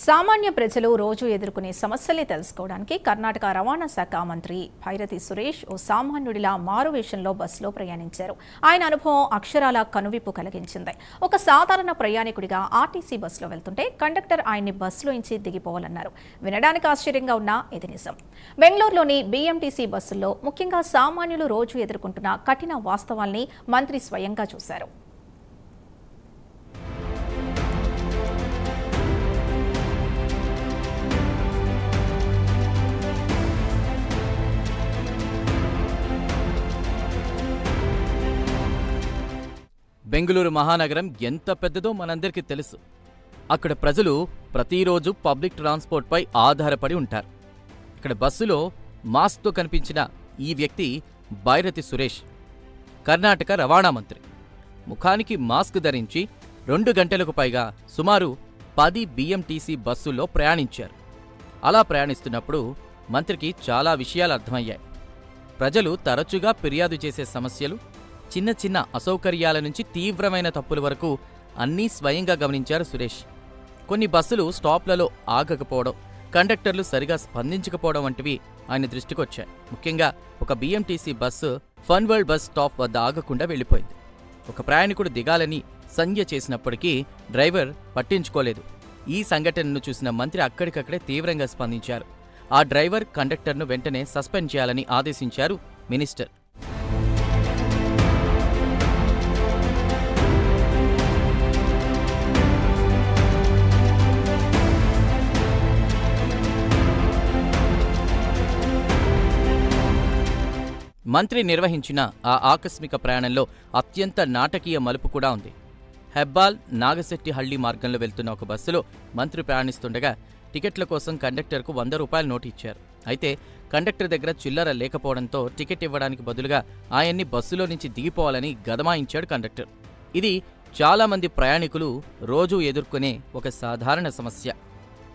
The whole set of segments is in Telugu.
సామాన్య ప్రజలు రోజు ఎదుర్కొనే సమస్యలే తెలుసుకోవడానికి కర్ణాటక రవాణా శాఖ మంత్రి భైరతి సురేష్ ఓ సామాన్యుడిలా మారువేషంలో బస్సులో ప్రయాణించారు. ఆయన అనుభవం అక్షరాల కనువిప్పు కలిగించింది. ఒక సాధారణ ప్రయాణికుడిగా ఆర్టీసీ బస్సులో వెళ్తుంటే కండక్టర్ ఆయన్ని బస్సులోంచి దిగిపోవాలన్నారు. వినడానికి ఆశ్చర్యంగా ఉన్నా ఇది నిజం. బెంగళూరులోని బీఎంటీసీ బస్సుల్లో ముఖ్యంగా సామాన్యులు రోజు ఎదుర్కొంటున్న కఠిన వాస్తవాల్ని మంత్రి స్వయంగా చూశారు. బెంగళూరు మహానగరం ఎంత పెద్దదో మనందరికీ తెలుసు. అక్కడ ప్రజలు ప్రతిరోజు పబ్లిక్ ట్రాన్స్పోర్ట్పై ఆధారపడి ఉంటారు. ఇక్కడ బస్సులో మాస్క్తో కనిపించిన ఈ వ్యక్తి భైరతి సురేష్, కర్ణాటక రవాణా మంత్రి. ముఖానికి మాస్క్ ధరించి 2 గంటలకు పైగా సుమారు 10 బీఎంటీసీ బస్సుల్లో ప్రయాణించారు. అలా ప్రయాణిస్తున్నప్పుడు మంత్రికి చాలా విషయాలు అర్థమయ్యాయి. ప్రజలు తరచుగా ఫిర్యాదు చేసే సమస్యలు, చిన్న చిన్న అసౌకర్యాల నుంచి తీవ్రమైన తప్పుల వరకు అన్నీ స్వయంగా గమనించారు సురేష్. కొన్ని బస్సులు స్టాప్లలో ఆగకపోవడం, కండక్టర్లు సరిగా స్పందించకపోవడం వంటివి ఆయన దృష్టికొచ్చాయి. ముఖ్యంగా ఒక BMTC bus fun world bus stop వద్ద ఆగకుండా వెళ్లిపోయింది. ఒక ప్రయాణికుడు దిగాలని సంజ్ఞ చేసినప్పటికీ డ్రైవర్ పట్టించుకోలేదు. ఈ సంఘటనను చూసిన మంత్రి అక్కడికక్కడే తీవ్రంగా స్పందించారు. ఆ డ్రైవర్, కండక్టర్ను వెంటనే సస్పెండ్ చేయాలని ఆదేశించారు మినిస్టర్. మంత్రి నిర్వహించిన ఆ ఆకస్మిక ప్రయాణంలో అత్యంత నాటకీయ మలుపు కూడా ఉంది. హెబ్బాల్ నాగశెట్టిహళ్లి మార్గంలో వెళ్తున్న ఒక బస్సులో మంత్రి ప్రయాణిస్తుండగా టికెట్ల కోసం కండక్టర్కు 100 రూపాయలు నోటు ఇచ్చారు. అయితే కండక్టర్ దగ్గర చిల్లర లేకపోవడంతో టికెట్ ఇవ్వడానికి బదులుగా ఆయన్ని బస్సులో నుంచి దిగిపోవాలని గదమాయించాడు కండక్టర్. ఇది చాలామంది ప్రయాణికులు రోజూ ఎదుర్కొనే ఒక సాధారణ సమస్య.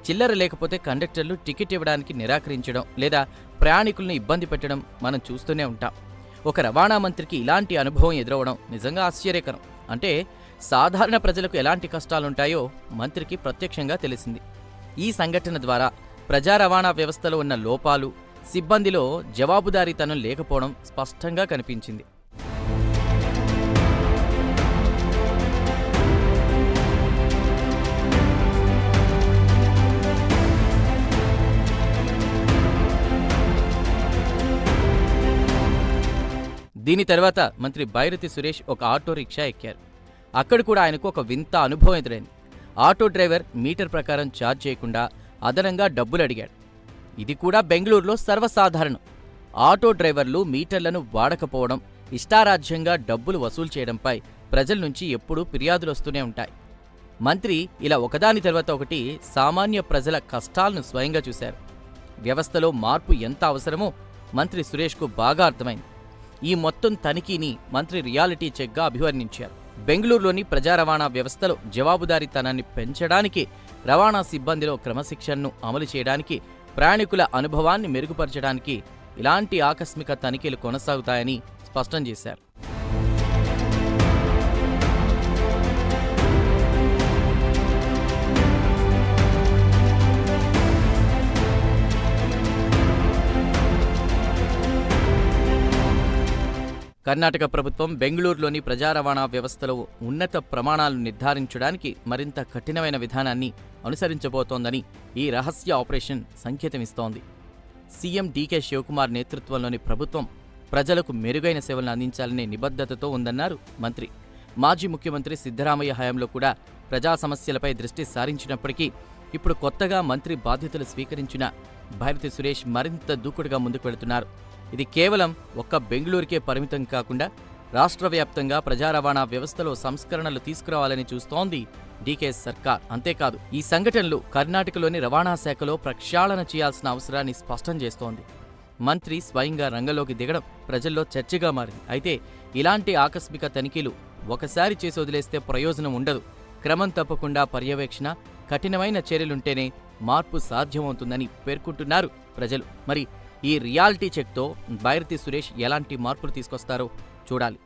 చిల్లర లేకపోతే కండక్టర్లు టికెట్ ఇవ్వడానికి నిరాకరించడం లేదా ప్రయాణికులను ఇబ్బంది పెట్టడం మనం చూస్తూనే ఉంటాం. ఒక రవాణా మంత్రికి ఇలాంటి అనుభవం ఎదురవడం నిజంగా ఆశ్చర్యకరం. అంటే సాధారణ ప్రజలకు ఎలాంటి కష్టాలుంటాయో మంత్రికి ప్రత్యక్షంగా తెలిసింది. ఈ సంఘటన ద్వారా ప్రజా రవాణా వ్యవస్థలో ఉన్న లోపాలు, సిబ్బందిలో జవాబుదారీతనం లేకపోవడం స్పష్టంగా కనిపించింది. దీని తర్వాత మంత్రి భైరతి సురేష్ ఒక ఆటో రిక్షా ఎక్కారు. అక్కడ కూడా ఆయనకు ఒక వింత అనుభవం ఎదురైంది. ఆటో డ్రైవర్ మీటర్ ప్రకారం ఛార్జ్ చేయకుండా అదనంగా డబ్బులు అడిగాడు. ఇది కూడా బెంగళూరులో సర్వసాధారణం. ఆటో డ్రైవర్లు మీటర్లను వాడకపోవడం, ఇష్టారాజ్యంగా డబ్బులు వసూలు చేయడంపై ప్రజల నుంచి ఎప్పుడూ ఫిర్యాదులు వస్తూనే ఉంటాయి. మంత్రి ఇలా ఒకదాని తర్వాత ఒకటి సామాన్య ప్రజల కష్టాలను స్వయంగా చూశారు. వ్యవస్థలో మార్పు ఎంత అవసరమో మంత్రి సురేష్కు బాగా అర్థమైంది. ఈ మొత్తం తనిఖీని మంత్రి రియాలిటీ చెక్గా అభివర్ణించారు. బెంగళూరులోని ప్రజా రవాణా వ్యవస్థలో జవాబుదారీతనాన్ని పెంచడానికి, రవాణా సిబ్బందిలో క్రమశిక్షణను అమలు చేయడానికి, ప్రయాణికుల అనుభవాన్ని మెరుగుపరచడానికి ఇలాంటి ఆకస్మిక తనిఖీలు కొనసాగుతాయని స్పష్టం చేశారు. కర్ణాటక ప్రభుత్వం బెంగళూరులోని ప్రజా రవాణా వ్యవస్థలో ఉన్నత ప్రమాణాలు నిర్ధారించడానికి మరింత కఠినమైన విధానాన్ని అనుసరించబోతోందని ఈ రహస్య ఆపరేషన్ సంకేతమిస్తోంది. సీఎం డీకే శివకుమార్ నేతృత్వంలోని ప్రభుత్వం ప్రజలకు మెరుగైన సేవలను అందించాలనే నిబద్ధతతో ఉందన్నారు మంత్రి. మాజీ ముఖ్యమంత్రి సిద్ధరామయ్య హయాంలో కూడా ప్రజా సమస్యలపై దృష్టి సారించినప్పటికీ ఇప్పుడు కొత్తగా మంత్రి బాధ్యతలు స్వీకరించిన భైరతి సురేష్ మరింత దూకుడుగా ముందుకు వెళుతున్నారు. ఇది కేవలం ఒక్క బెంగళూరుకే పరిమితం కాకుండా రాష్ట్ర వ్యాప్తంగా ప్రజా రవాణా వ్యవస్థలో సంస్కరణలు తీసుకురావాలని చూస్తోంది డీకే సర్కార్. అంతేకాదు, ఈ సంఘటనలు కర్ణాటకలోని రవాణా శాఖలో ప్రక్షాళన చేయాల్సిన అవసరాన్ని స్పష్టం చేస్తోంది. మంత్రి స్వయంగా రంగంలోకి దిగడం ప్రజల్లో చర్చగా మారింది. అయితే ఇలాంటి ఆకస్మిక తనిఖీలు ఒకసారి చేసి వదిలేస్తే ప్రయోజనం ఉండదు. క్రమం తప్పకుండా పర్యవేక్షణ, కఠినమైన చర్యలుంటేనే మార్పు సాధ్యమవుతుందని పేర్కొంటున్నారు ప్రజలు. మరి ఈ రియాలిటీ చెక్తో భైరతి సురేష్ ఎలాంటి మార్పులు తీసుకొస్తారో చూడాలి.